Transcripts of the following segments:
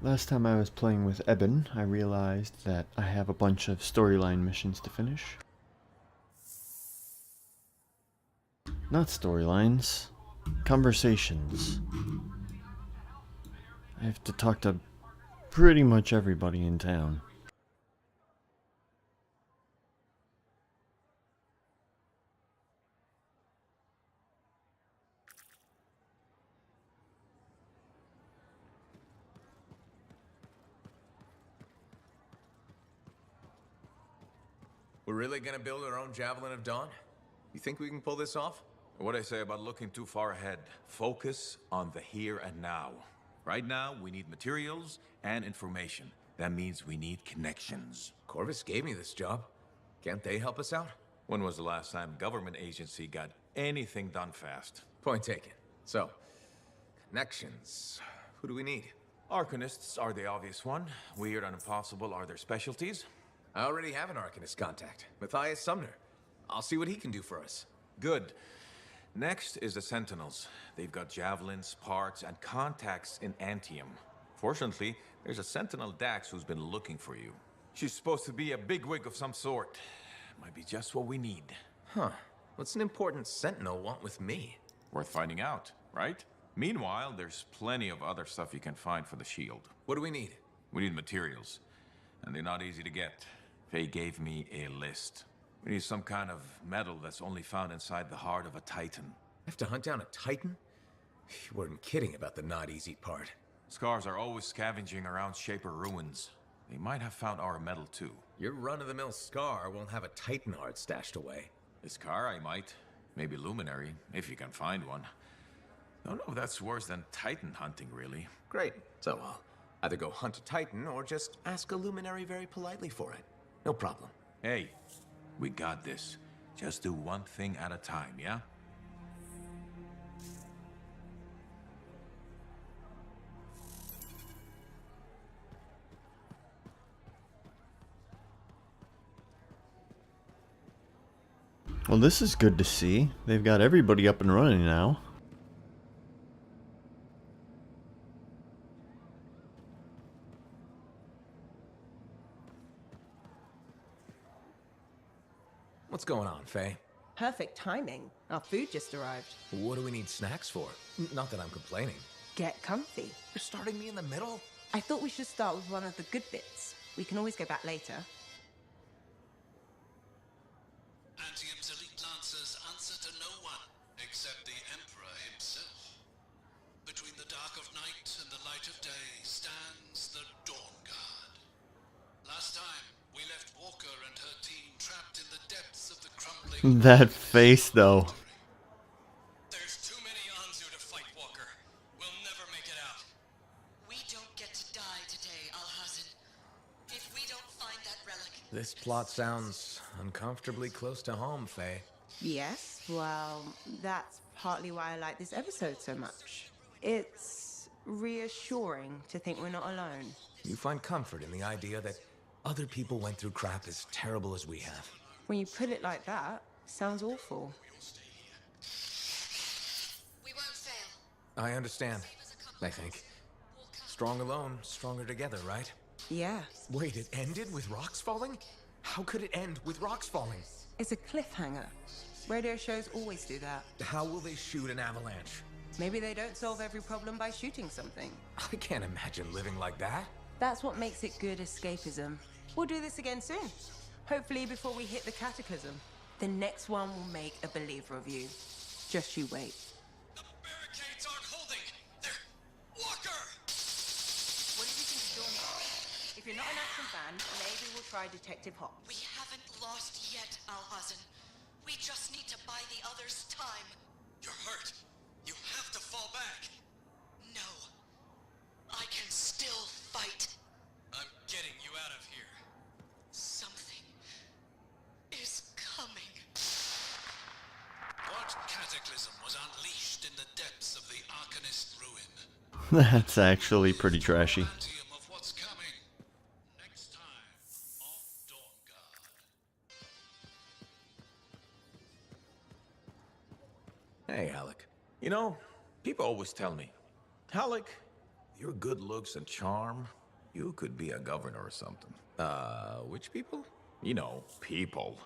Last time I was playing with Eben, I realized that I have a bunch of storyline missions to finish. Not storylines, conversations. I have to talk to pretty much everybody in town. We're really gonna build our own Javelin of Dawn? You think we can pull this off? What I say about looking too far ahead. Focus on the here and now. Right now, we need materials and information. That means we need connections. Corvus gave me this job. Can't they help us out? When was the last time a government agency got anything done fast? Point taken. So, connections. Who do we need? Arcanists are the obvious one. Weird and impossible are their specialties. I already have an Arcanist contact, Matthias Sumner. I'll see what he can do for us. Good. Next is the Sentinels. They've got javelins, parts, and contacts in Antium. Fortunately, there's a Sentinel Dax who's been looking for you. She's supposed to be a bigwig of some sort. Might be just what we need. Huh. What's an important Sentinel want with me? Worth finding out, right? Meanwhile, there's plenty of other stuff you can find for the shield. What do we need? We need materials, and they're not easy to get. Faye gave me a list. We need some kind of metal that's only found inside the heart of a Titan. Have to hunt down a Titan? You weren't kidding about the not easy part. Scars are always scavenging around Shaper ruins. They might have found our metal too. Your run-of-the-mill Scar won't have a Titan heart stashed away. The Scar I might. Maybe Luminary, if you can find one. Don't know if that's worse than Titan hunting, really. Great. So I'll either go hunt a Titan or just ask a Luminary very politely for it. No problem. Hey, we got this. Just do one thing at a time, yeah? Well, this is good to see. They've got everybody up and running now. What's going on, Faye? Perfect timing. Our food just arrived. What do we need snacks for? Not that I'm complaining. Get comfy. You're starting me in the middle? I thought we should start with one of the good bits. We can always go back later. Antium's elite lancers answer to no one except the Emperor himself. Between the dark of night and the light of day stands the Dawn Guard. Last time, we left Walker and her team trapped in the depths of the crumbling... That face, though. There's too many Anzu to fight, Walker. We'll never make it out. We don't get to die today, Alhazan. If we don't find that relic... This plot sounds uncomfortably close to home, Faye. Yes, well, that's partly why I like this episode so much. It's reassuring to think we're not alone. You find comfort in the idea that other people went through crap as terrible as we have. When you put it like that, sounds awful. We won't fail. I understand, I think. Strong alone, stronger together, right? Yeah, Wait, it ended with rocks falling? How could it end with rocks falling? it's a cliffhanger. Radio shows always do that. How will they shoot an avalanche? Maybe they don't solve every problem by shooting something. I can't imagine living like that. That's what makes it good escapism. We'll do this again soon. Hopefully before we hit the cataclysm. The next one will make a believer of you. Just you wait. The barricades aren't holding! They're... Walker! What do you think of Dawn Guard? If you're not an action fan, maybe we'll try Detective Hop. We haven't lost yet, Alhazan. We just need to buy the others time. You're hurt. You have to fall back. No. I can still fight. I'm getting you out of here. Something is coming. What cataclysm was unleashed in the depths of the Arcanist ruin? That's actually pretty trashy. Antium of what's coming. Next time on Dawn Guard. Hey, Alec. You know, people always tell me, Halleck, your good looks and charm, you could be a governor or something. Which people? You know, people.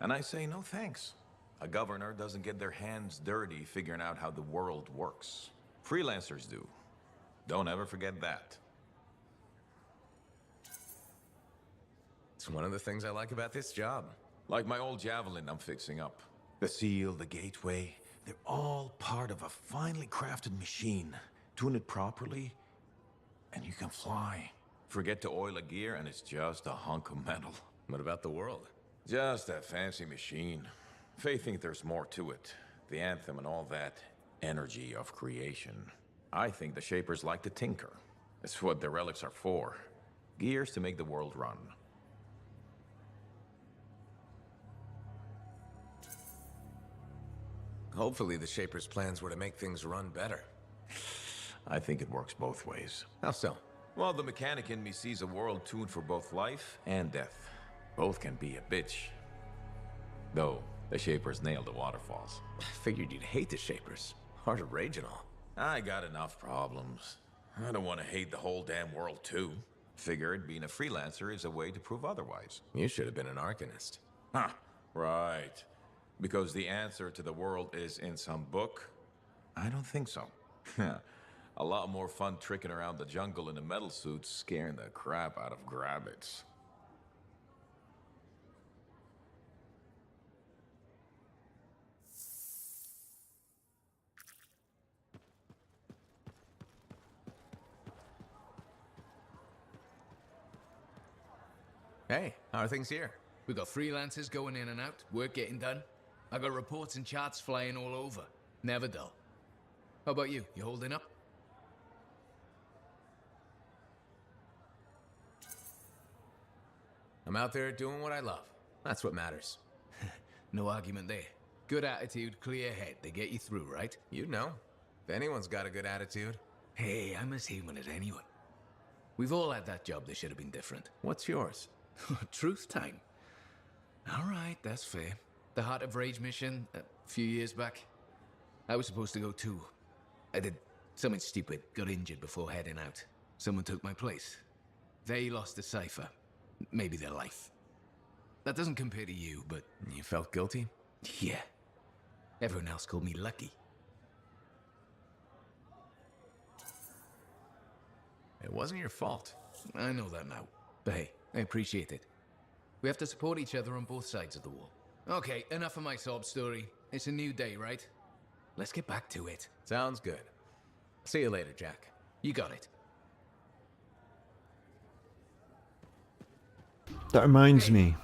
And I say no thanks. A governor doesn't get their hands dirty figuring out how the world works. Freelancers do. Don't ever forget that. It's one of the things I like about this job. Like my old javelin I'm fixing up. The seal, the gateway, they're all part of a finely crafted machine. Tune it properly, and you can fly. Forget to oil a gear, and it's just a hunk of metal. What about the world? Just a fancy machine. Faye think there's more to it. The anthem and all that energy of creation. I think the Shapers like to tinker. That's what the relics are for. Gears to make the world run. Hopefully the Shaper's plans were to make things run better. I think it works both ways. How so? Well, the mechanic in me sees a world tuned for both life and death. Both can be a bitch. Though, the Shapers nailed the waterfalls. I figured you'd hate the Shapers. Hard to rage and all. I got enough problems. I don't want to hate the whole damn world too. Figured being a freelancer is a way to prove otherwise. You should have been an Arcanist. Huh, right. Because the answer to the world is in some book? I don't think so. A lot more fun tricking around the jungle in a metal suit, scaring the crap out of grabbits. Hey, how are things here? We got freelancers going in and out, work getting done. I got reports and charts flying all over. Never dull. How about you? You holding up? I'm out there doing what I love. That's what matters. No argument there. Good attitude, clear head. They get you through, right? You know. If anyone's got a good attitude. Hey, I'm as human as anyone. We've all had that job that should have been different. What's yours? Truth time. All right, that's fair. The Heart of Rage mission, a few years back. I was supposed to go too. I did something stupid, got injured before heading out. Someone took my place. They lost the cipher. Maybe their life. That doesn't compare to you, but You felt guilty? yeah. Everyone else called me lucky. It wasn't your fault. I know that now. But hey, I appreciate it. We have to support each other on both sides of the wall. Okay, enough of my sob story. It's a new day, right? Let's get back to it. Sounds good. See you later, Jack. You got it. That reminds me.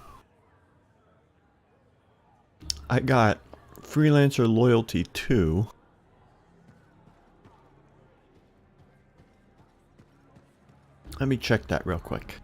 I got freelancer loyalty 2. Let me check that real quick.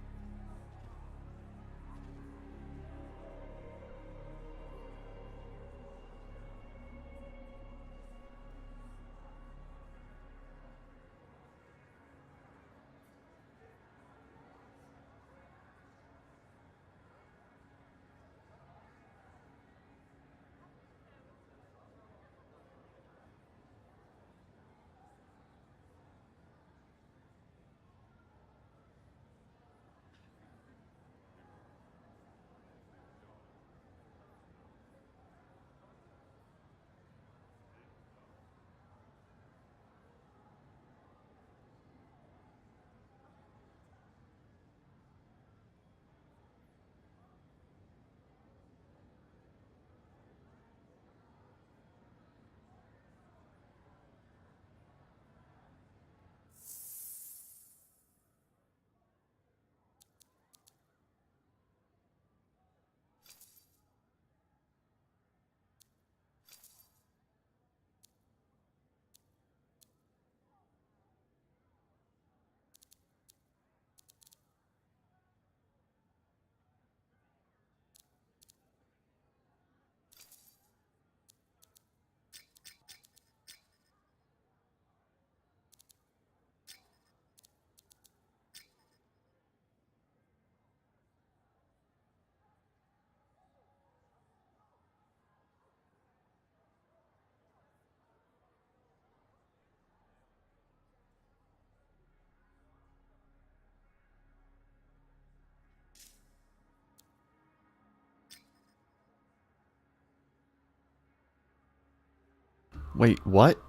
Wait, what?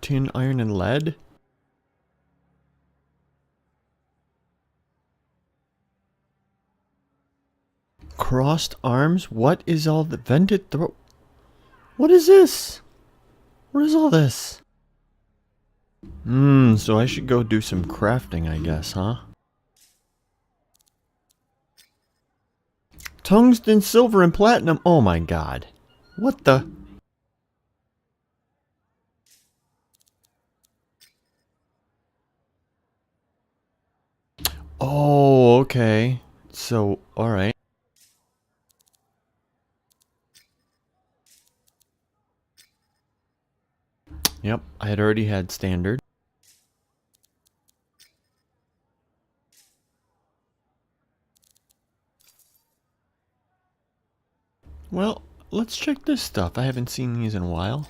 Tin, iron, and lead? Crossed arms? What is all the vented throat? What is this? What is all this? So I should go do some crafting, I guess, huh? Tungsten, silver, and platinum. Oh my god. What the? Oh, okay. So, alright. Yep, I had already had standard. Well, let's check this stuff. I haven't seen these in a while.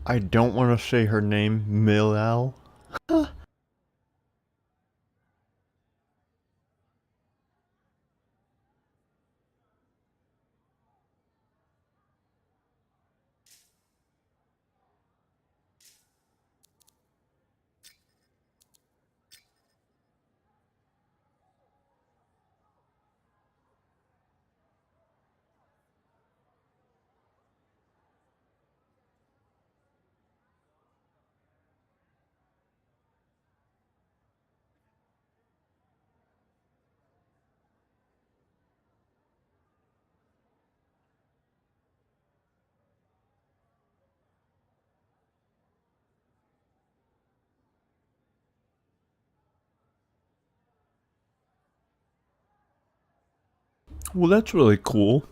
I don't want to say her name, Milal. Well, that's really cool.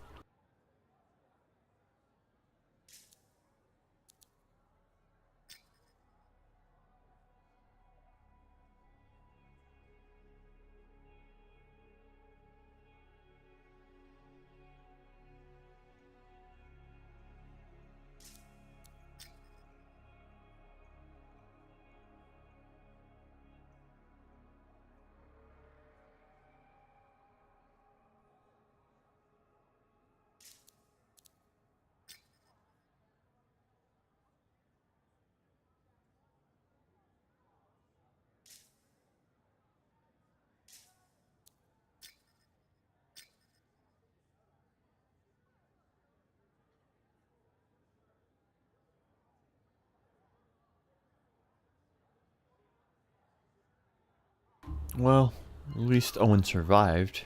Well, at least Owen survived.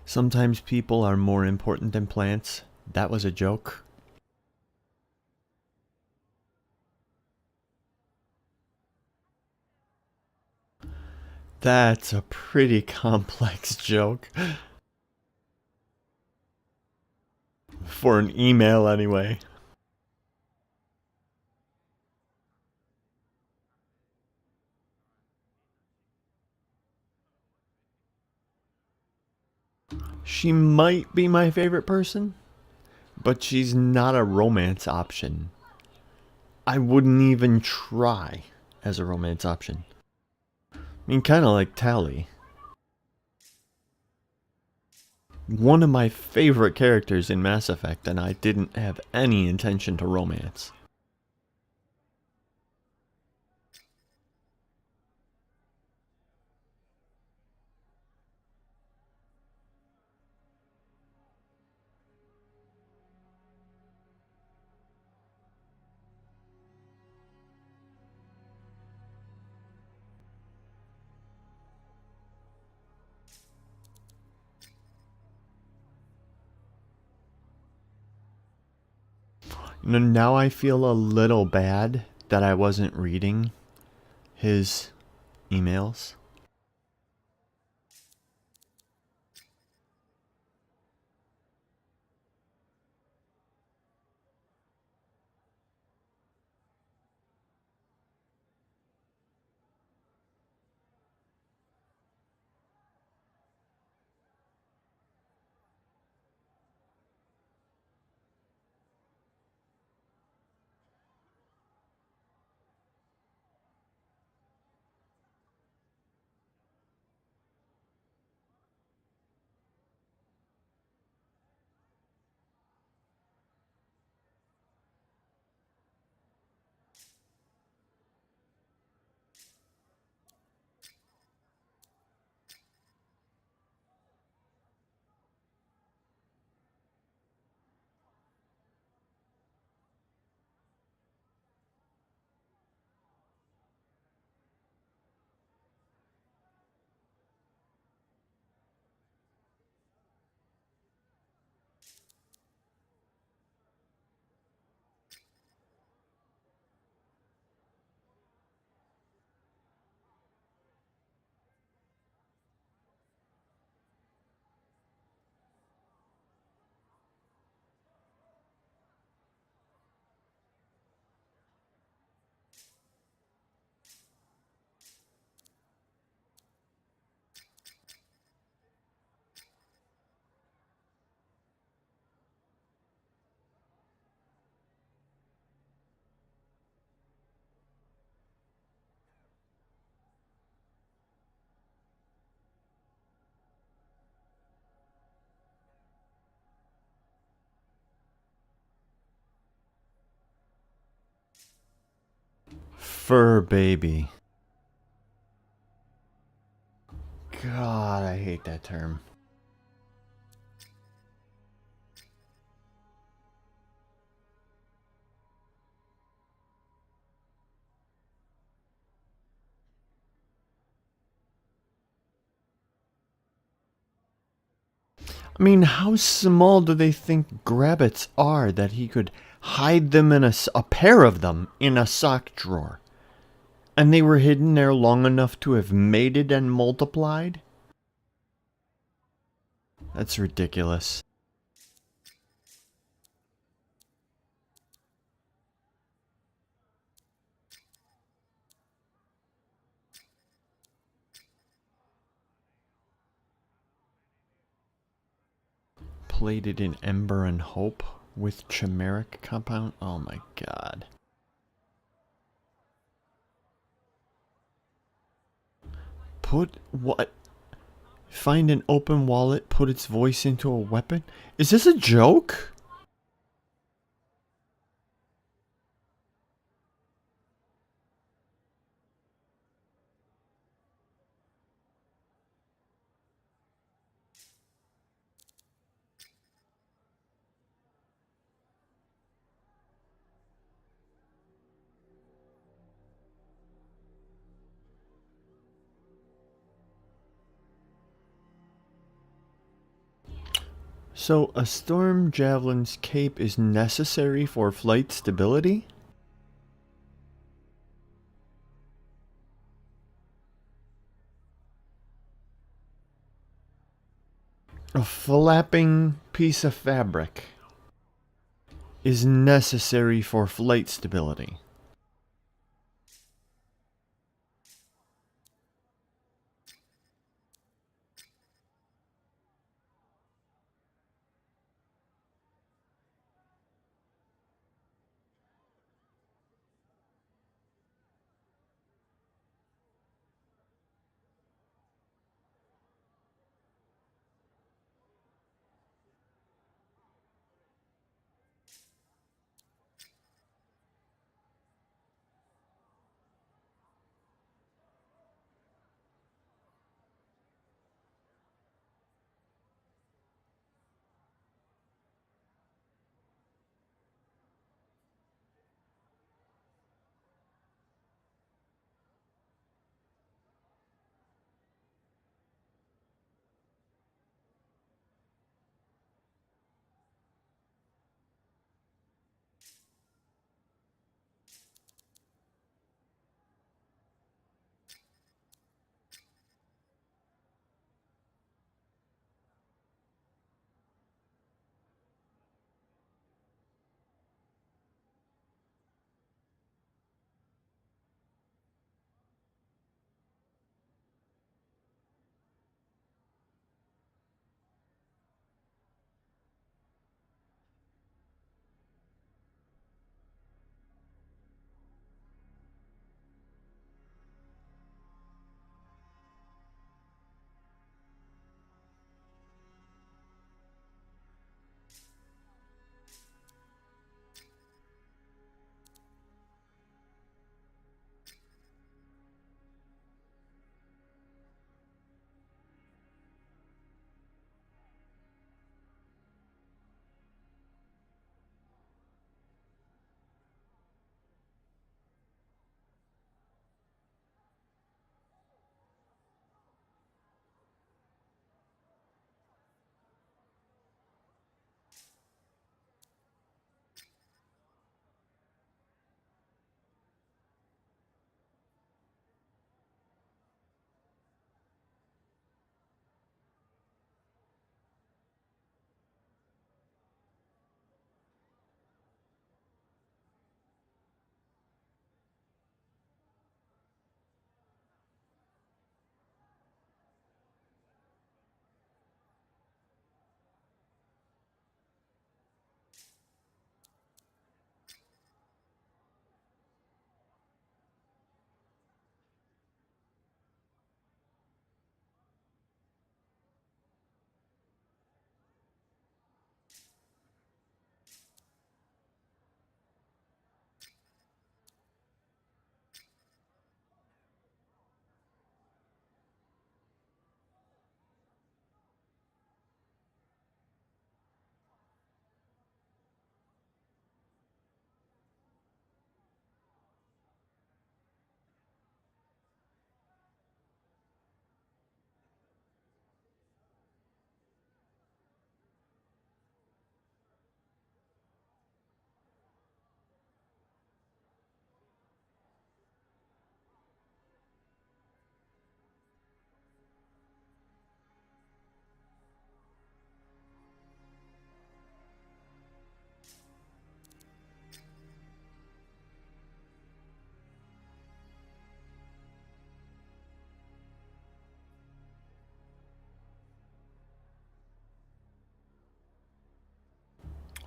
Sometimes people are more important than plants. That was a joke. That's a pretty complex joke. for an email anyway. She might be my favorite person, but she's not a romance option. I wouldn't even try as a romance option. I mean, kind of like Tally. One of my favorite characters in Mass Effect, and I didn't have any intention to romance. Now I feel a little bad that I wasn't reading his emails. Fur baby. God, I hate that term. I mean, how small do they think grabbits are that he could hide them in a pair of them in a sock drawer? And they were hidden there long enough to have mated and multiplied? That's ridiculous. Plated in ember and hope with chimeric compound? Oh my god. Put what? Find an open wallet, put its voice into a weapon? Is this a joke? So, a Storm Javelin's cape is necessary for flight stability? A flapping piece of fabric. is necessary for flight stability.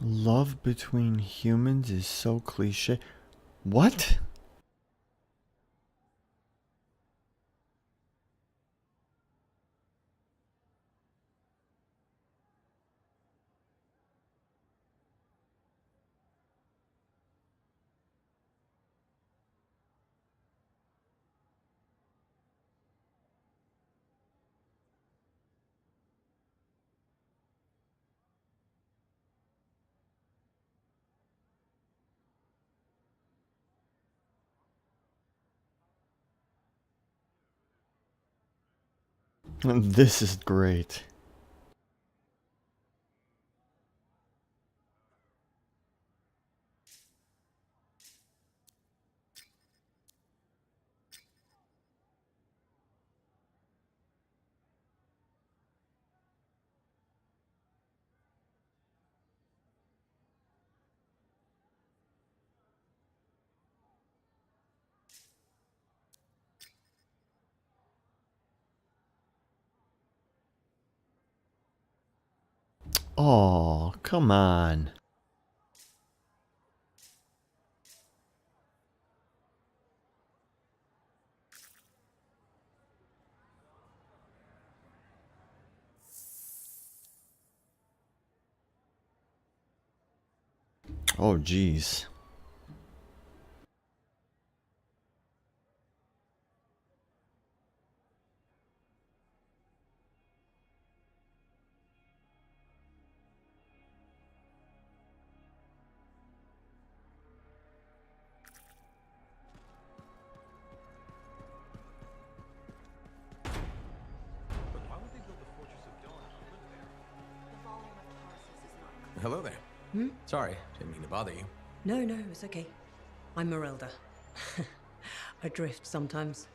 Love between humans is so cliche. What? This is great. Oh, come on. Oh, jeez. Hello there. Sorry, didn't mean to bother you. No, no, it's okay. I'm Merelda. I drift sometimes.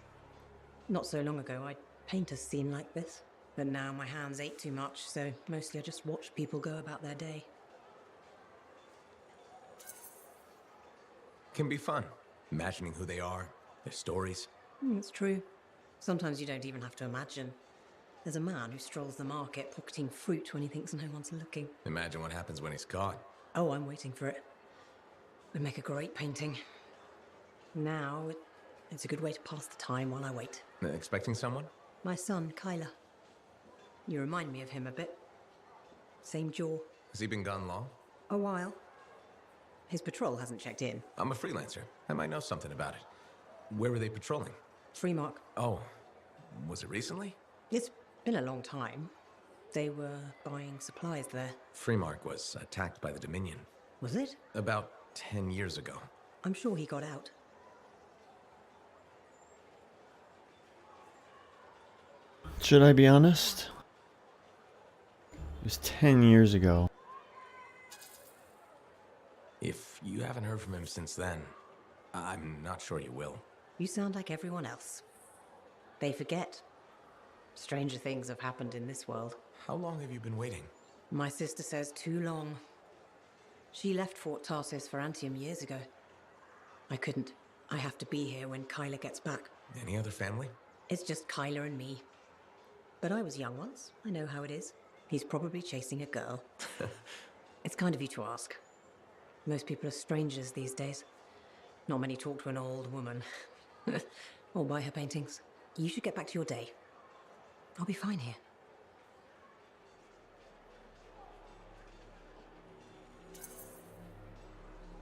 Not so long ago, I'd paint a scene like this. But now my hands ache too much, so mostly I just watch people go about their day. Can be fun, imagining who they are, their stories. It's true. Sometimes you don't even have to imagine. There's a man who strolls the market pocketing fruit when he thinks no one's looking. Imagine what happens when he's caught. Oh, I'm waiting for it. Would make a great painting. Now, it's a good way to pass the time while I wait. Expecting someone? My son, Kyler. You remind me of him a bit. Same jaw. Has he been gone long? A while. His patrol hasn't checked in. I'm a freelancer. I might know something about it. Where were they patrolling? Freemark. Oh, was it recently? It's been a long time. They were buying supplies there. Freemark was attacked by the Dominion. Was it? About 10 years ago. I'm sure he got out. Should I be honest? It was 10 years ago. If you haven't heard from him since then, I'm not sure you will. You sound like everyone else. They forget. Stranger things have happened in this world. How long have you been waiting? My sister says too long. She left Fort Tarsis for Antium years ago. I couldn't. I have to be here when Kyler gets back. Any other family? It's just Kyler and me. But I was young once. I know how it is. He's probably chasing a girl. It's kind of you to ask. Most people are strangers these days. Not many talk to an old woman. Or buy her paintings. You should get back to your day. I'll be fine here.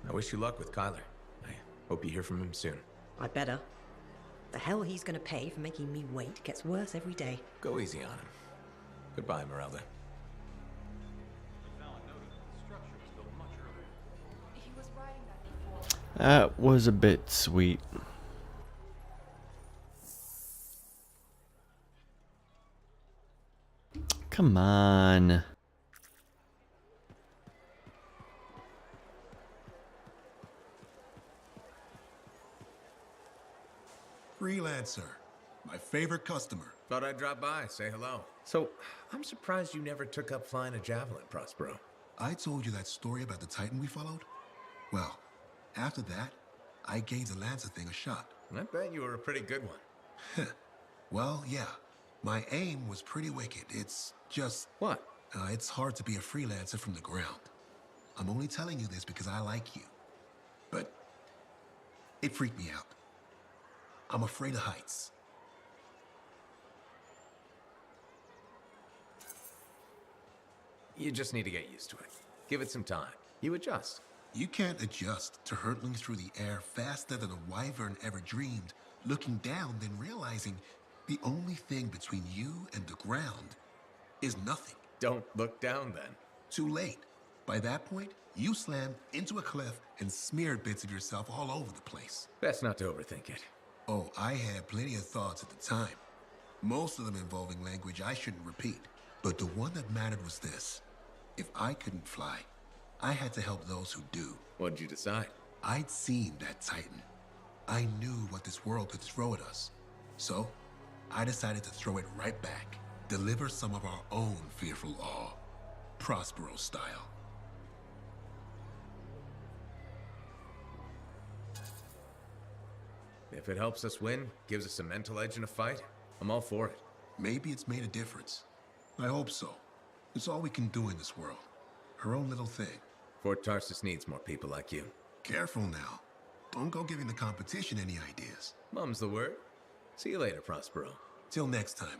I wish you luck with Kyler. I hope you hear from him soon. I'd better. The hell he's gonna pay for making me wait gets worse every day. Go easy on him. Goodbye, Merelda. That was a bit sweet. Come on. Freelancer. My favorite customer. Thought I'd drop by, say hello. So, I'm surprised you never took up flying a javelin, Prospero. I told you that story about the Titan we followed? Well, after that, I gave the Lancer thing a shot. I bet you were a pretty good one. Well, yeah. My aim was pretty wicked. It's just... What? It's hard to be a freelancer from the ground. I'm only telling you this because I like you. But it freaked me out. I'm afraid of heights. You just need to get used to it. Give it some time. You adjust. You can't adjust to hurtling through the air faster than a wyvern ever dreamed, looking down, then realizing the only thing between you and the ground is nothing. Don't look down then. Too late. By that point, you slammed into a cliff and smeared bits of yourself all over the place. Best not to overthink it. Oh, I had plenty of thoughts at the time. Most of them involving language I shouldn't repeat. But the one that mattered was this. If I couldn't fly, I had to help those who do. What'd you decide? I'd seen that Titan. I knew what this world could throw at us. So, I decided to throw it right back. Deliver some of our own fearful awe. Prospero style. If it helps us win, gives us a mental edge in a fight, I'm all for it. Maybe it's made a difference. I hope so. It's all we can do in this world. Her own little thing. Fort Tarsis needs more people like you. Careful now. Don't go giving the competition any ideas. Mum's the word. See you later, Prospero. Till next time.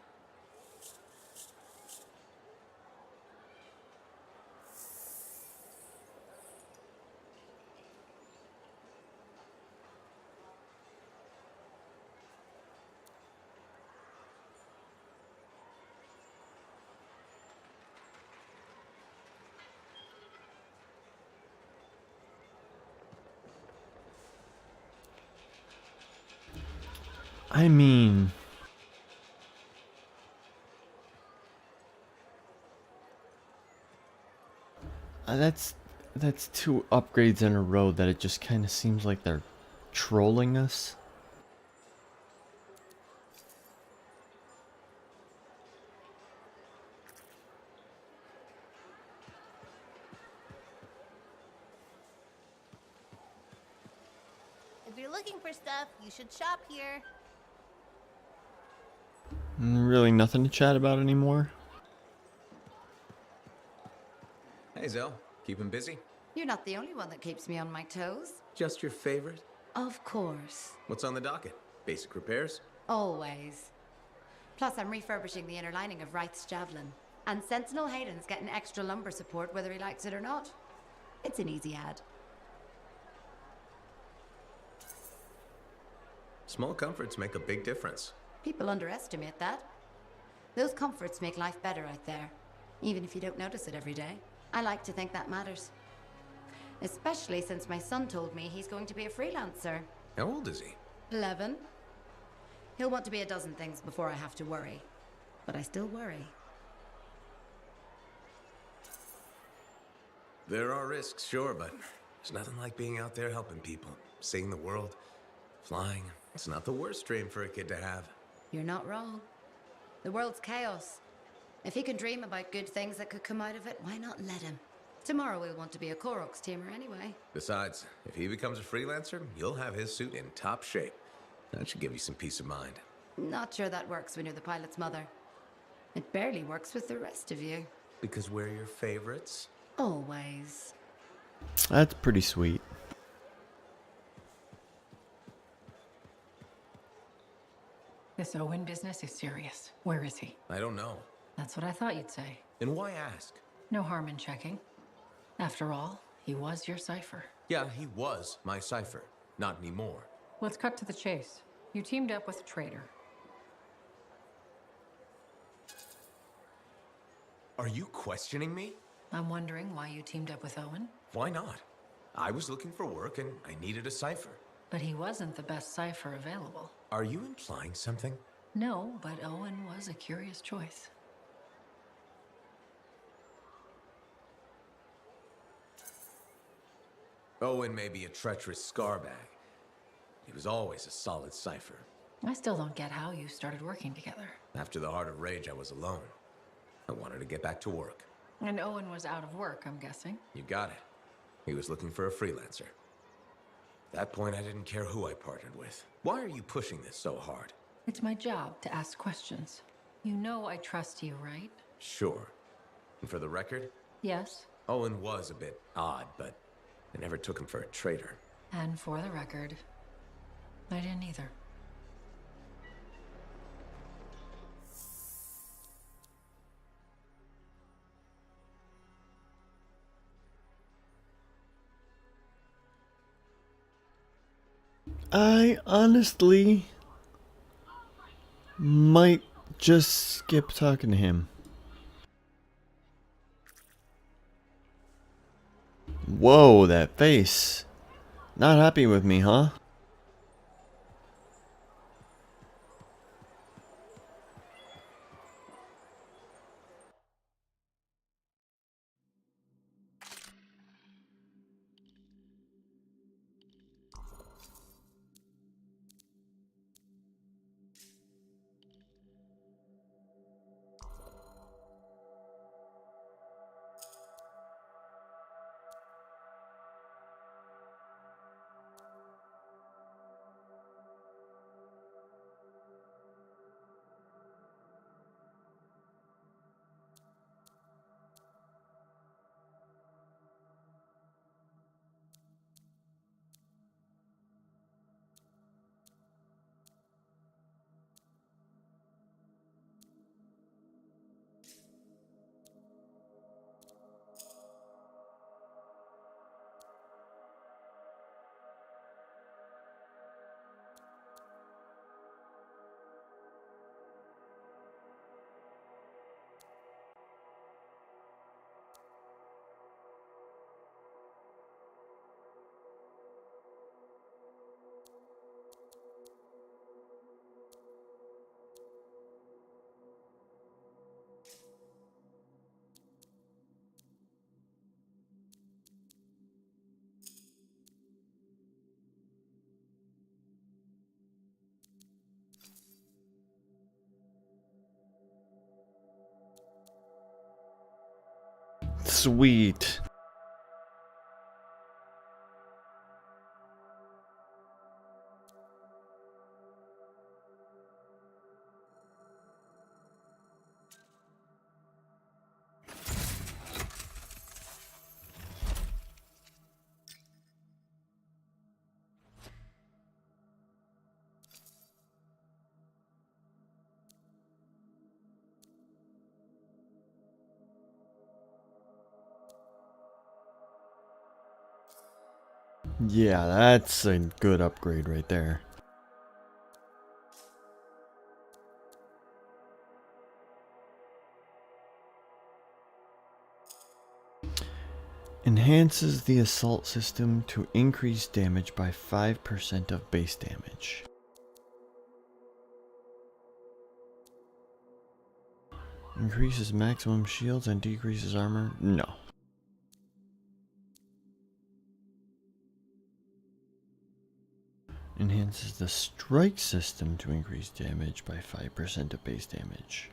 I mean, that's two upgrades in a row that it just kind of seems like they're trolling us. If you're looking for stuff, you should shop here. Really nothing to chat about anymore. Hey, Zell. Keep him busy? You're not the only one that keeps me on my toes. Just your favorite? Of course. What's on the docket? Basic repairs? Always. Plus, I'm refurbishing the inner lining of Wraith's javelin. And Sentinel Hayden's getting extra lumber support whether he likes it or not. It's an easy ad. Small comforts make a big difference. People underestimate that. Those comforts make life better out there, even if you don't notice it every day. I like to think that matters. Especially since my son told me he's going to be a freelancer. How old is he? 11. He'll want to be a dozen things before I have to worry. But I still worry. There are risks, sure, but there's nothing like being out there helping people, seeing the world, flying. It's not the worst dream for a kid to have. You're not wrong. The world's chaos. If he can dream about good things that could come out of it, why not let him? Tomorrow we'll want to be a Koroks teamer anyway. Besides, if he becomes a freelancer, you'll have his suit in top shape. That should give you some peace of mind. Not sure that works when you're the pilot's mother. It barely works with the rest of you. Because we're your favorites? Always. That's pretty sweet. This Owen business is serious. Where is he? I don't know. That's what I thought you'd say. And why ask? No harm in checking. After all, he was your cipher. Yeah, he was my cipher. Not anymore. Let's cut to the chase. You teamed up with a traitor. Are you questioning me? I'm wondering why you teamed up with Owen. Why not? I was looking for work and I needed a cipher. But he wasn't the best cipher available. Are you implying something? No, but Owen was a curious choice. Owen may be a treacherous scarbag. He was always a solid cipher. I still don't get how you started working together. After the Heart of Rage, I was alone. I wanted to get back to work. And Owen was out of work, I'm guessing. You got it. He was looking for a freelancer. At that point, I didn't care who I partnered with. Why are you pushing this so hard? It's my job to ask questions. You know I trust you, right? Sure. And for the record, Yes. Owen was a bit odd, but I never took him for a traitor. And for the record, I didn't either. I honestly might just skip talking to him. Whoa, that face. Not happy with me, huh? Sweet. Yeah, that's a good upgrade right there. Enhances the assault system to increase damage by 5% of base damage. Increases maximum shields and decreases armor? No. Enhances the strike system to increase damage by 5% of base damage.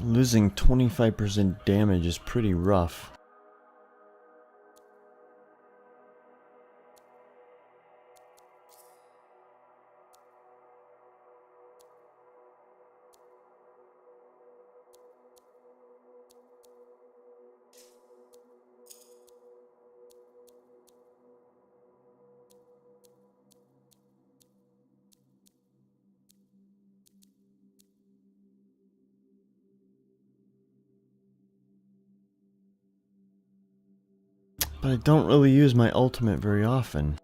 Losing 25% damage is pretty rough. But I don't really use my ultimate very often.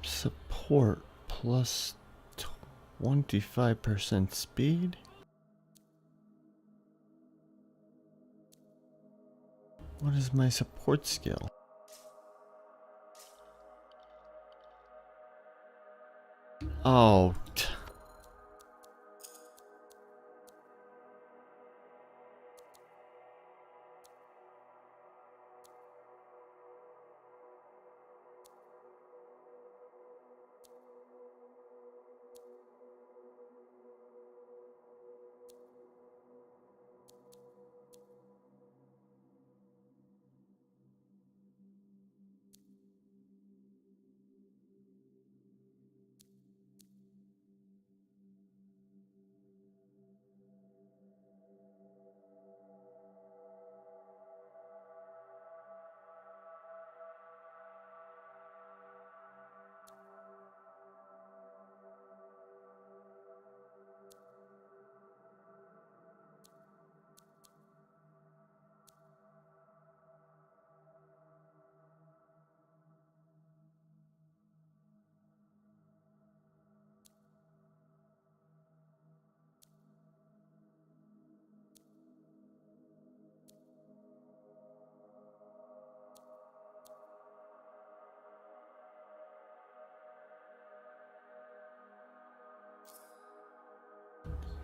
Support plus 25% speed? What is my support skill? Oh.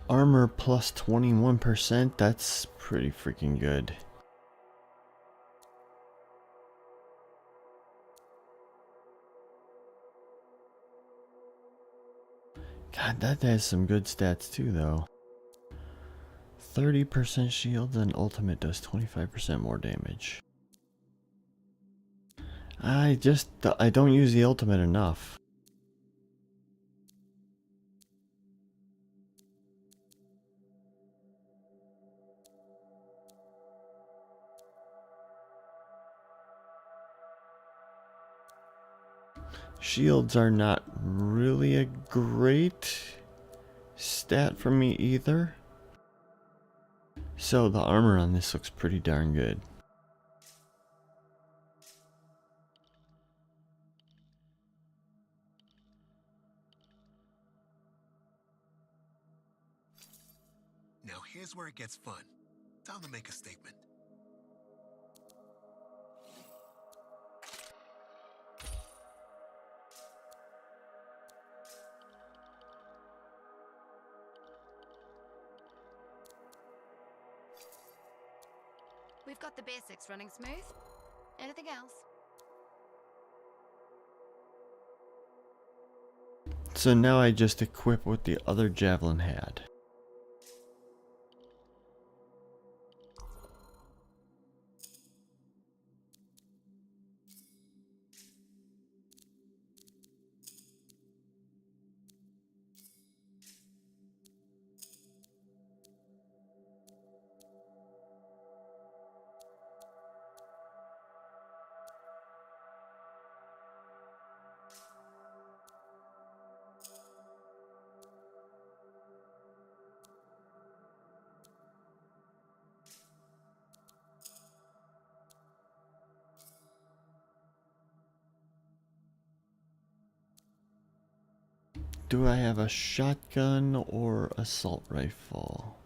Armor plus 21%, that's pretty freaking good. God, that has some good stats too, though. 30% shield and ultimate does 25% more damage. I don't use the ultimate enough. Shields are not really a great stat for me either. So the armor on this looks pretty darn good. Now here's where it gets fun. Time to make a statement. We've got the basics running smooth. Anything else? So now I just equip what the other javelin had. Do I have a shotgun or assault rifle?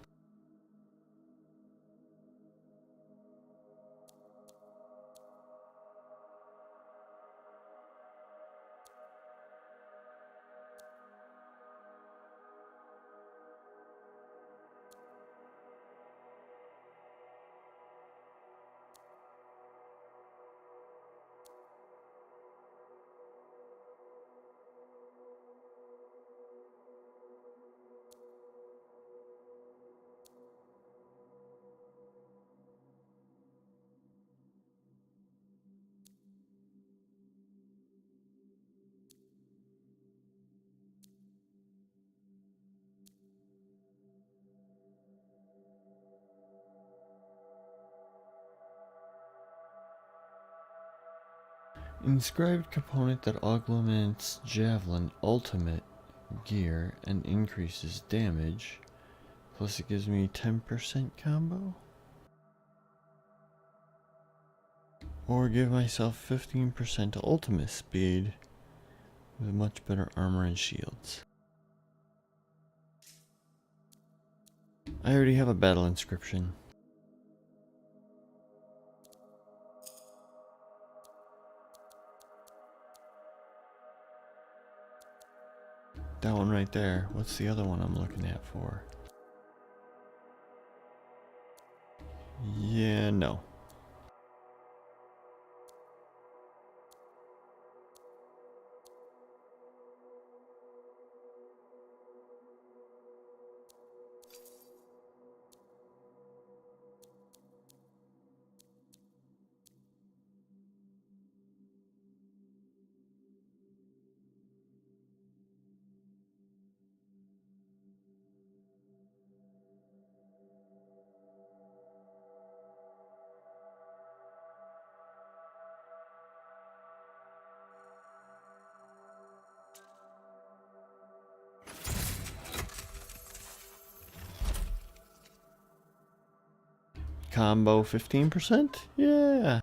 Inscribed component that augments javelin ultimate gear and increases damage. Plus it gives me 10% combo. Or give myself 15% ultimate speed with much better armor and shields. I already have a battle inscription. That one right there. What's the other one I'm looking at for? Yeah, no. Combo 15%? Yeah.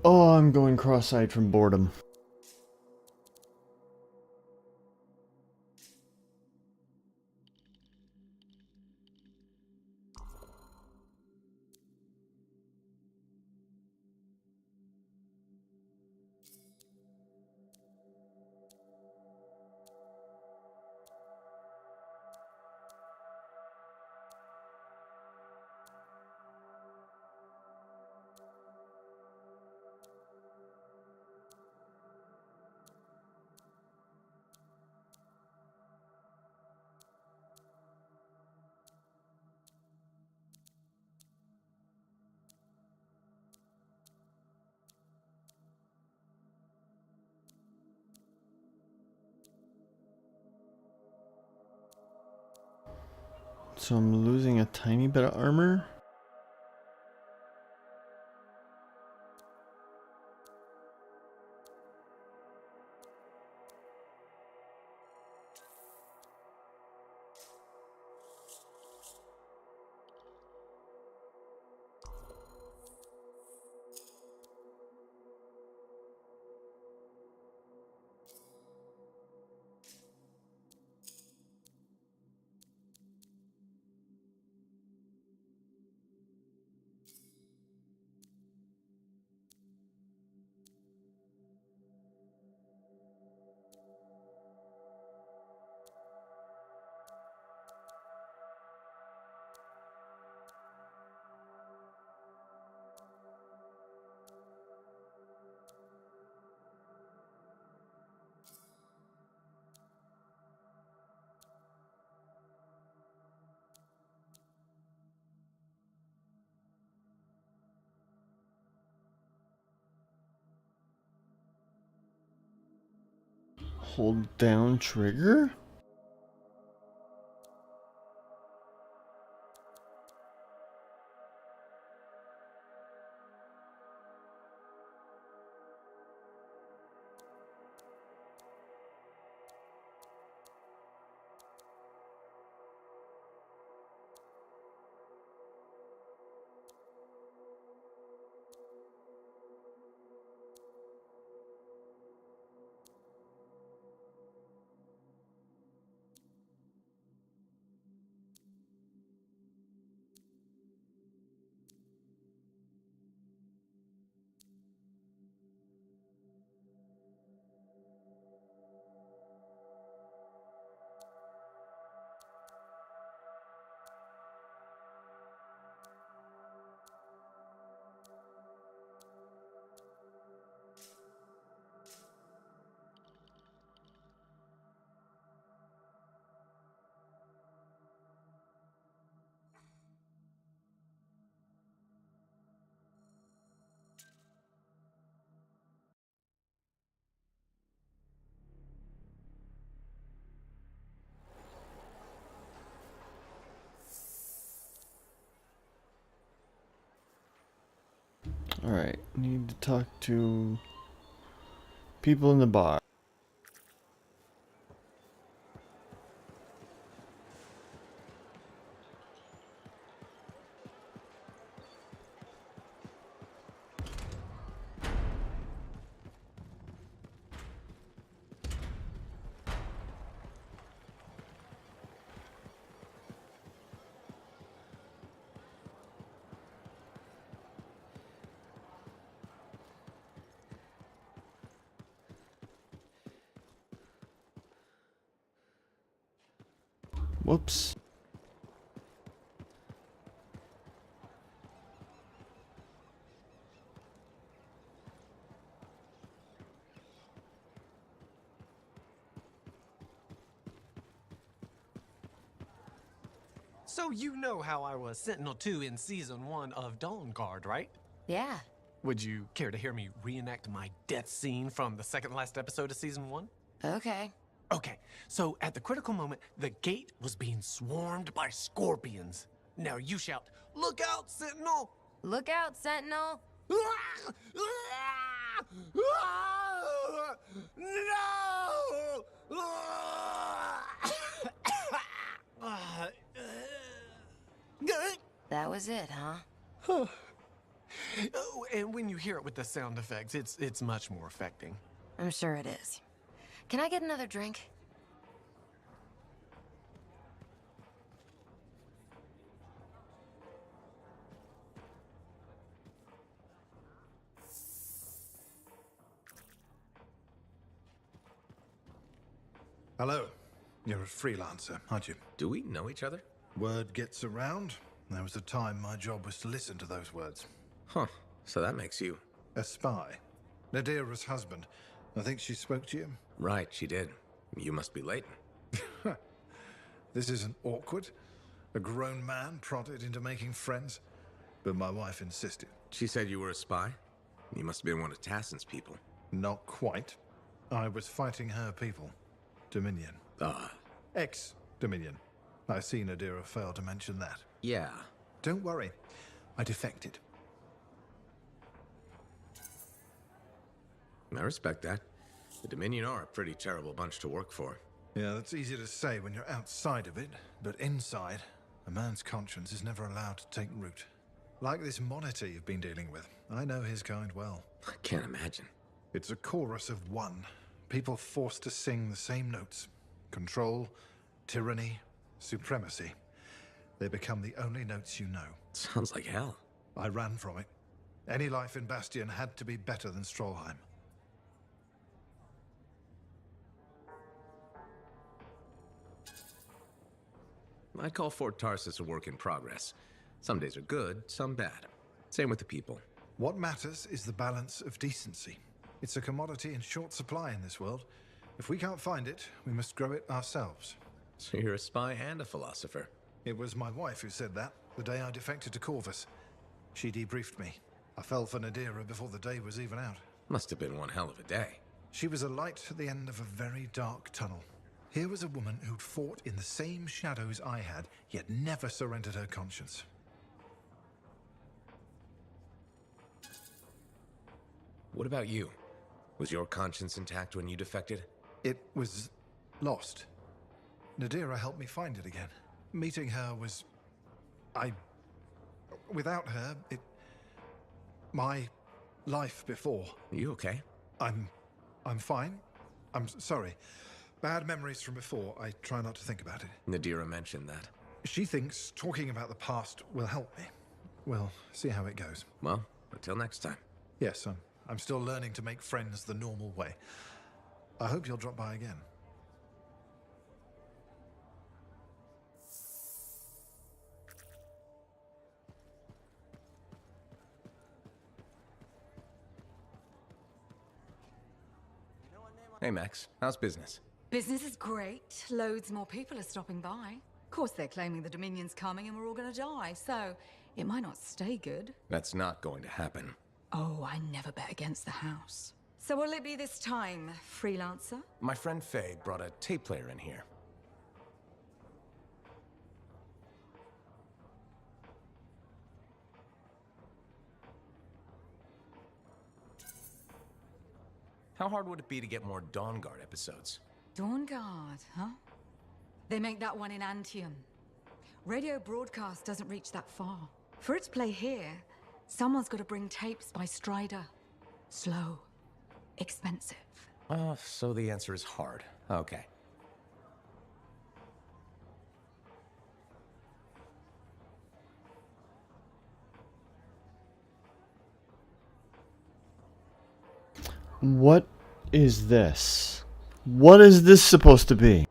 Oh, I'm going cross-eyed from boredom. So I'm losing a tiny bit of armor? Hold down trigger? Alright, need to talk to people in the bar. Whoops. So you know how I was Sentinel 2 in Season 1 of Dawn Guard, right? Yeah. Would you care to hear me reenact my death scene from the second last episode of Season 1? Okay. Okay, so at the critical moment, the gate was being swarmed by scorpions. Now you shout, "Look out, Sentinel!" Look out, Sentinel! No! That was it, huh? Oh, and when you hear it with the sound effects, it's much more affecting. I'm sure it is. Can I get another drink? Hello. You're a freelancer, aren't you? Do we know each other? Word gets around. There was a time my job was to listen to those words. Huh. So that makes you... A spy. Nadira's husband. I think she spoke to you. Right, she did. You must be late. This isn't awkward. A grown man prodded into making friends. But my wife insisted. She said you were a spy? You must have been one of Tassin's people. Not quite. I was fighting her people. Dominion. Ex-Dominion. I see Nadira failed to mention that. Yeah. Don't worry. I defected. I respect that. The Dominion are a pretty terrible bunch to work for. Yeah, that's easy to say when you're outside of it, but inside, a man's conscience is never allowed to take root. Like this monitor you've been dealing with. I know his kind well. I can't imagine. It's a chorus of one. People forced to sing the same notes. Control, tyranny, supremacy. They become the only notes you know. Sounds like hell. I ran from it. Any life in Bastion had to be better than Strollheim. I'd call Fort Tarsis a work in progress. Some days are good, some bad. Same with the people. What matters is the balance of decency. It's a commodity in short supply in this world. If we can't find it, we must grow it ourselves. So you're a spy and a philosopher. It was my wife who said that, the day I defected to Corvus. She debriefed me. I fell for Nadira before the day was even out. Must have been one hell of a day. She was a light at the end of a very dark tunnel. Here was a woman who'd fought in the same shadows I had, yet never surrendered her conscience. What about you? Was your conscience intact when you defected? It was lost. Nadira helped me find it again. Meeting her was... Without her, my life before. Are you okay? I'm fine. I'm sorry. Bad memories from before. I try not to think about it. Nadira mentioned that. She thinks talking about the past will help me. We'll see how it goes. Well, until next time. Yes, I'm still learning to make friends the normal way. I hope you'll drop by again. Hey, Max. How's business? Business is great. Loads more people are stopping by. Of course, they're claiming the Dominion's coming and we're all gonna die, so it might not stay good. That's not going to happen. Oh, I never bet against the house. So what'll it be this time, freelancer? My friend Faye brought a tape player in here. How hard would it be to get more Dawn Guard episodes? Dawn Guard, huh? They make that one in Antium. Radio broadcast doesn't reach that far. For it to play here, someone's got to bring tapes by Strider. Slow. Expensive. So the answer is hard. Okay. What is this? What is this supposed to be?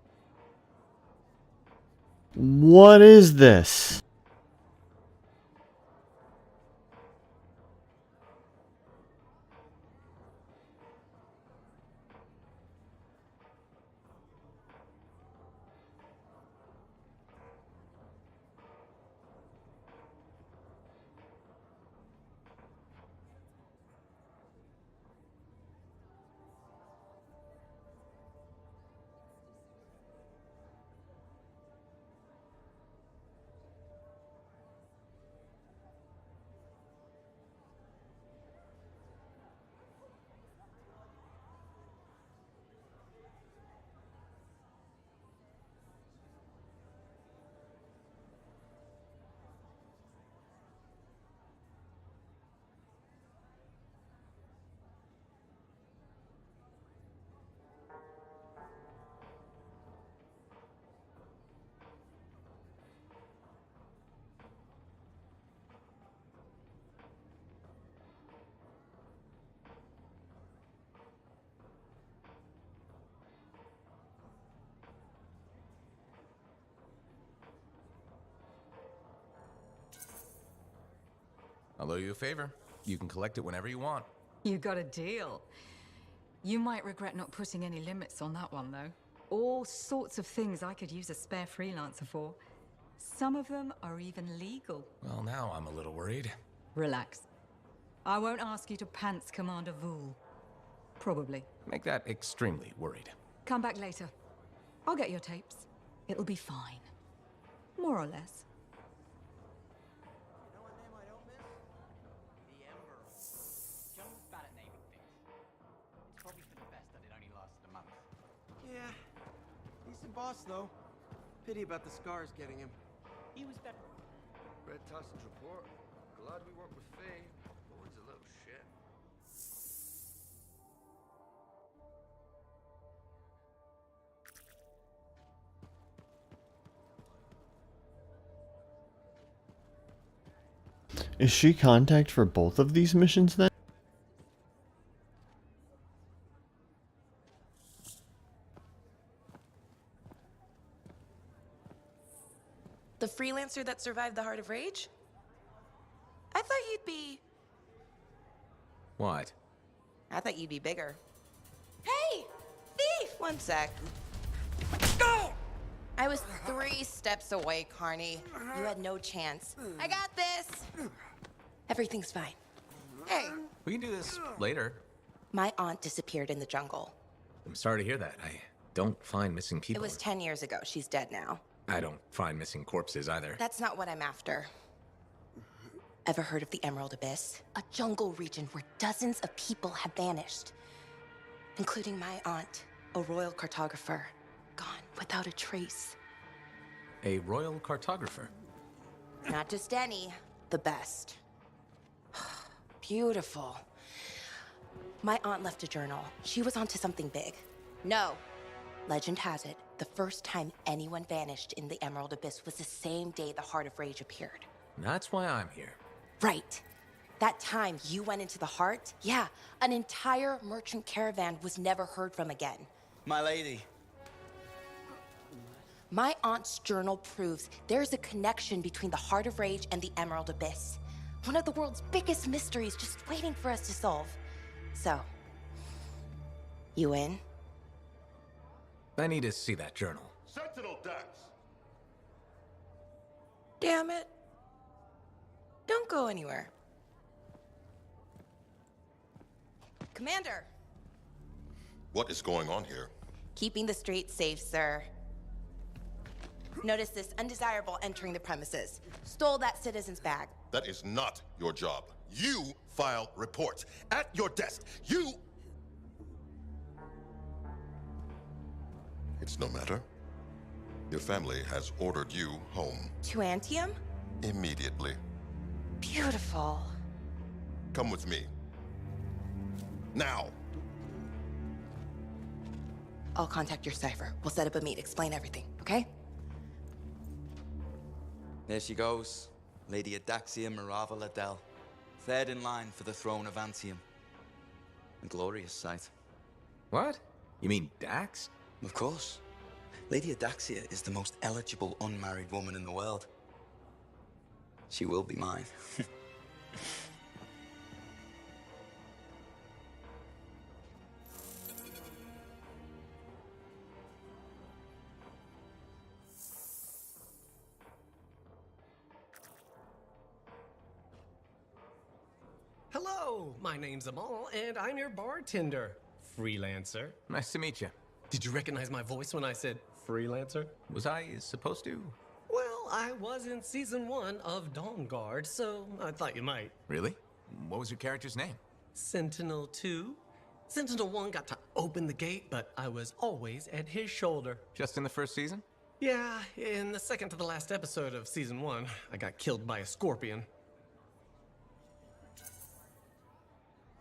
What is this? I'll owe you a favor. You can collect it whenever you want. You got a deal. You might regret not putting any limits on that one, though. All sorts of things I could use a spare freelancer for. Some of them are even legal. Well, now I'm a little worried. Relax. I won't ask you to pants Commander Vool. Probably. Make that extremely worried. Come back later. I'll get your tapes. It'll be fine. More or less. Yeah, decent boss though. Pity about the scars getting him. He was better. Read Tarson's report. Glad we worked with Faye. Boyd's a little shit. Is she contact for both of these missions then? The freelancer that survived the Heart of Rage? I thought you'd be... What? I thought you'd be bigger. Hey! Thief! One sec. I was 3 steps away, Carney. You had no chance. I got this! Everything's fine. Hey! We can do this later. My aunt disappeared in the jungle. I'm sorry to hear that. I don't find missing It people. was 10 years ago. She's dead now. I don't find missing corpses either. That's not what I'm after. Ever heard of the Emerald Abyss? A jungle region where dozens of people have vanished. Including my aunt, a royal cartographer. Gone without a trace. A royal cartographer? Not just any, the best. Beautiful. My aunt left a journal. She was onto something big. No. Legend has it, the first time anyone vanished in the Emerald Abyss was the same day the Heart of Rage appeared. That's why I'm here. Right. That time you went into the Heart, yeah, an entire merchant caravan was never heard from again. My lady. My aunt's journal proves there's a connection between the Heart of Rage and the Emerald Abyss. One of the world's biggest mysteries just waiting for us to solve. So, you in? I need to see that journal. Sentinel Dax! Damn it. Don't go anywhere. Commander! What is going on here? Keeping the streets safe, sir. Notice this undesirable entering the premises. Stole that citizen's bag. That is not your job. You file reports. At your desk, you... It's no matter. Your family has ordered you home. To Antium? Immediately. Beautiful. Come with me. Now! I'll contact your cipher. We'll set up a meet, explain everything, okay? There she goes, Lady Adaxia Mirava Ladell, third in line for the throne of Antium. A glorious sight. What? You mean Dax? Of course. Lady Adaxia is the most eligible unmarried woman in the world. She will be mine. Hello, my name's Amal, and I'm your bartender. Freelancer. Nice to meet you. Did you recognize my voice when I said freelancer? Was I supposed to? Well, I was in season 1 of Dawn Guard, so I thought you might. Really? What was your character's name? Sentinel 2. Sentinel 1 got to open the gate, but I was always at his shoulder. Just in the first season? Yeah, in the second to the last episode of season 1, I got killed by a scorpion.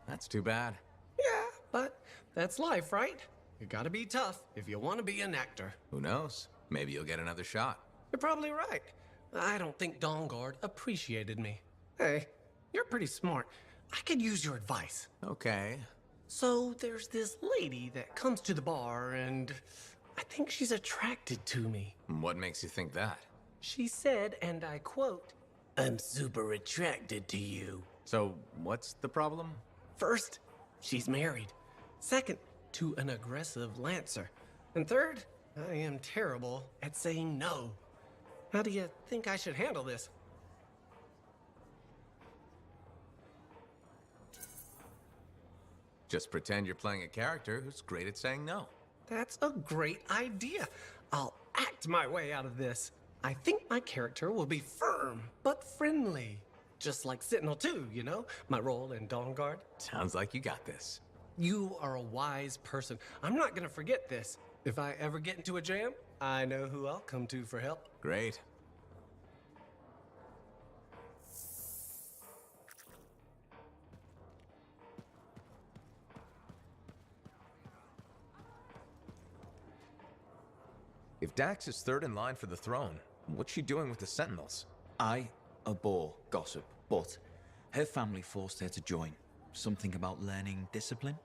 That's too bad. Yeah, but that's life, right? You gotta be tough if you want to be an actor. Who knows? Maybe you'll get another shot. You're probably right. I don't think Dawn Guard appreciated me. Hey, you're pretty smart. I could use your advice. Okay. So there's this lady that comes to the bar, and I think she's attracted to me. What makes you think that? She said, and I quote, "I'm super attracted to you." So, what's the problem? First, she's married. Second, to an aggressive Lancer. And third, I am terrible at saying no. How do you think I should handle this? Just pretend you're playing a character who's great at saying no. That's a great idea. I'll act my way out of this. I think my character will be firm, but friendly. Just like Sentinel 2, you know? My role in Dawn Guard. Sounds like you got this. You are a wise person. I'm not gonna forget this. If I ever get into a jam, I know who I'll come to for help. Great. If Dax is third in line for the throne, what's she doing with the Sentinels? I abhor gossip, but her family forced her to join. Something about learning discipline?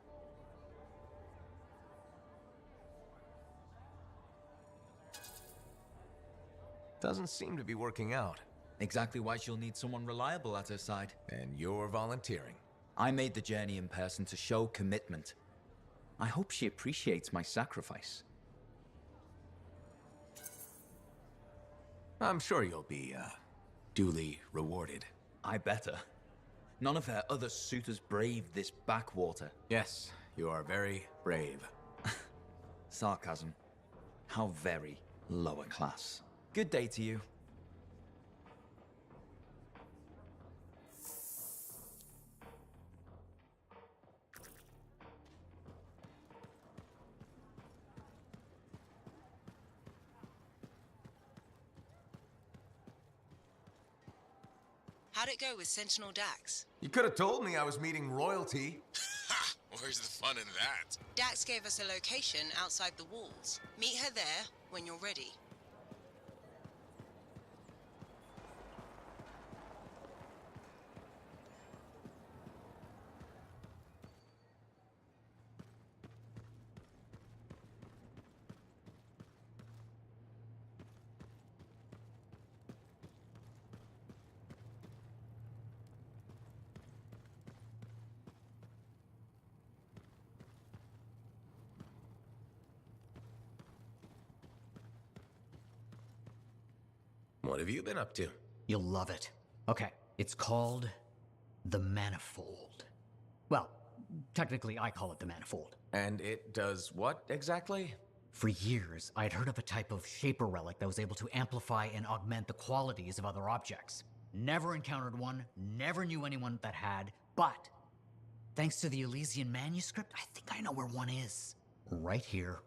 Doesn't seem to be working out. Exactly why she'll need someone reliable at her side. And you're volunteering. I made the journey in person to show commitment. I hope she appreciates my sacrifice. I'm sure you'll be, duly rewarded. I better. None of her other suitors braved this backwater. Yes, you are very brave. Sarcasm. How very lower class. Good day to you. How'd it go with Sentinel Dax? You could have told me I was meeting royalty. Ha! Where's the fun in that? Dax gave us a location outside the walls. Meet her there when you're ready. What have you been up to? You'll love it. Okay, it's called the Manifold. Well, technically I call it the Manifold. And it does what exactly? For years, I'd heard of a type of Shaper relic that was able to amplify and augment the qualities of other objects. Never encountered one, never knew anyone that had, but thanks to the Elysian manuscript, I think I know where one is. Right here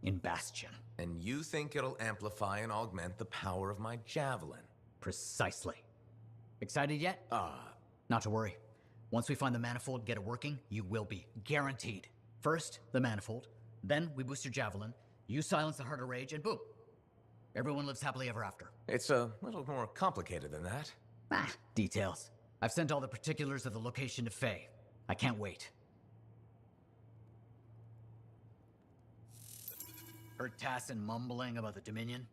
in Bastion. And you think it'll amplify and augment the power of my javelin? Precisely. Excited yet? Not to worry. Once we find the Manifold, get it working, you will be. Guaranteed. First, the Manifold. Then, we boost your javelin. You silence the Heart of Rage, and boom. Everyone lives happily ever after. It's a little more complicated than that. Details. I've sent all the particulars of the location to Faye. I can't wait. Heard Tassin mumbling about the Dominion?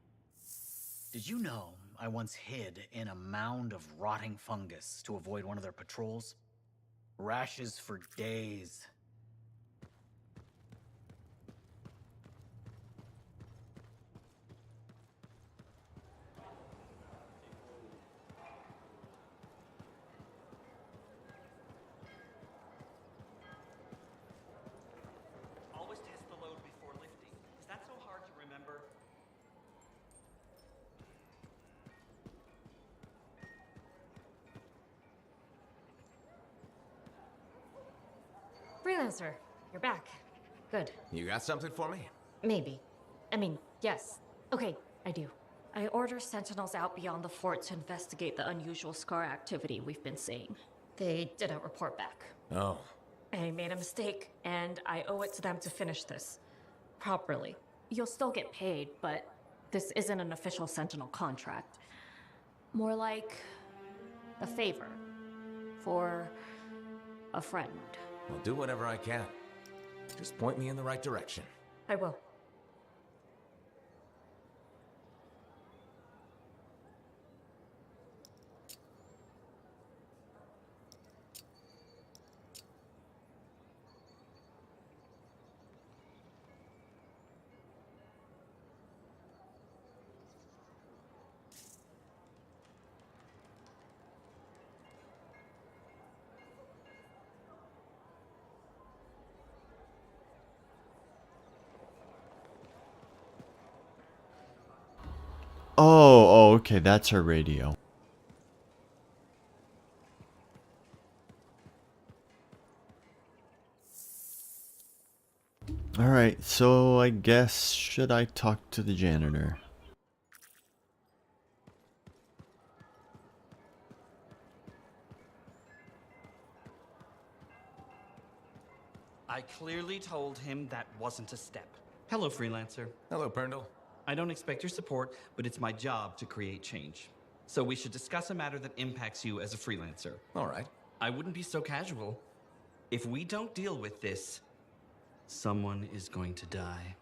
Did you know I once hid in a mound of rotting fungus to avoid one of their patrols? Rashes for days. Always test the load before lifting. Is that so hard to remember? Freelancer, you're back. Good. You got something for me? Maybe. I mean, yes. Okay, I do. I order sentinels out beyond the fort to investigate the unusual scar activity we've been seeing. They didn't report back. Oh. I made a mistake, and I owe it to them to finish this properly. You'll still get paid, but this isn't an official Sentinel contract. More like a favor for a friend. I'll do whatever I can. Just point me in the right direction. I will. Oh, okay, that's her radio. Alright, so I guess, should I talk to the janitor? I clearly told him that wasn't a step. Hello, freelancer. Hello, Perndle. I don't expect your support, but it's my job to create change. So we should discuss a matter that impacts you as a freelancer. All right. I wouldn't be so casual. If we don't deal with this, someone is going to die.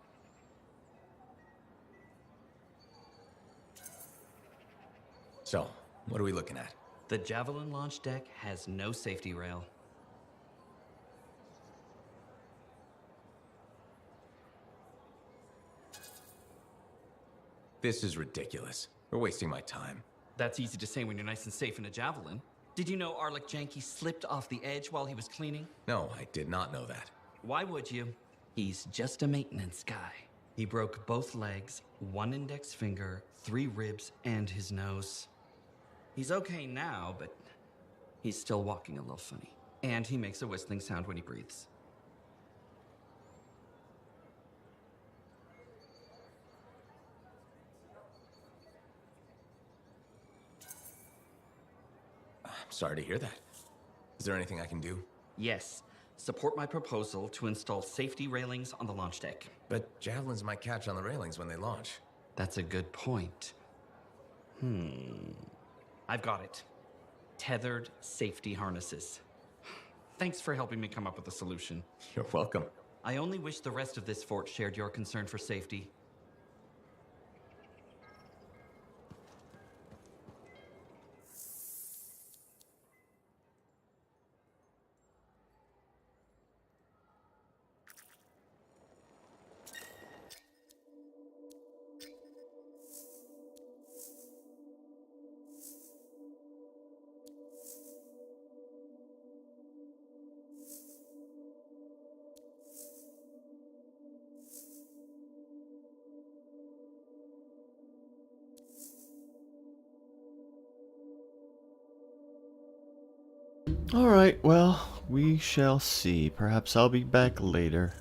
So, what are we looking at? The Javelin launch deck has no safety rail. This is ridiculous. We're wasting my time. That's easy to say when you're nice and safe in a Javelin. Did you know Arlik Janky slipped off the edge while he was cleaning? No, I did not know that. Why would you? He's just a maintenance guy. He broke both legs, 1 index finger, 3 ribs, and his nose. He's okay now, but he's still walking a little funny. And he makes a whistling sound when he breathes. I'm sorry to hear that. Is there anything I can do? Yes. Support my proposal to install safety railings on the launch deck. But javelins might catch on the railings when they launch. That's a good point. I've got it. Tethered safety harnesses. Thanks for helping me come up with a solution. You're welcome. I only wish the rest of this fort shared your concern for safety. Alright, well, we shall see. Perhaps I'll be back later.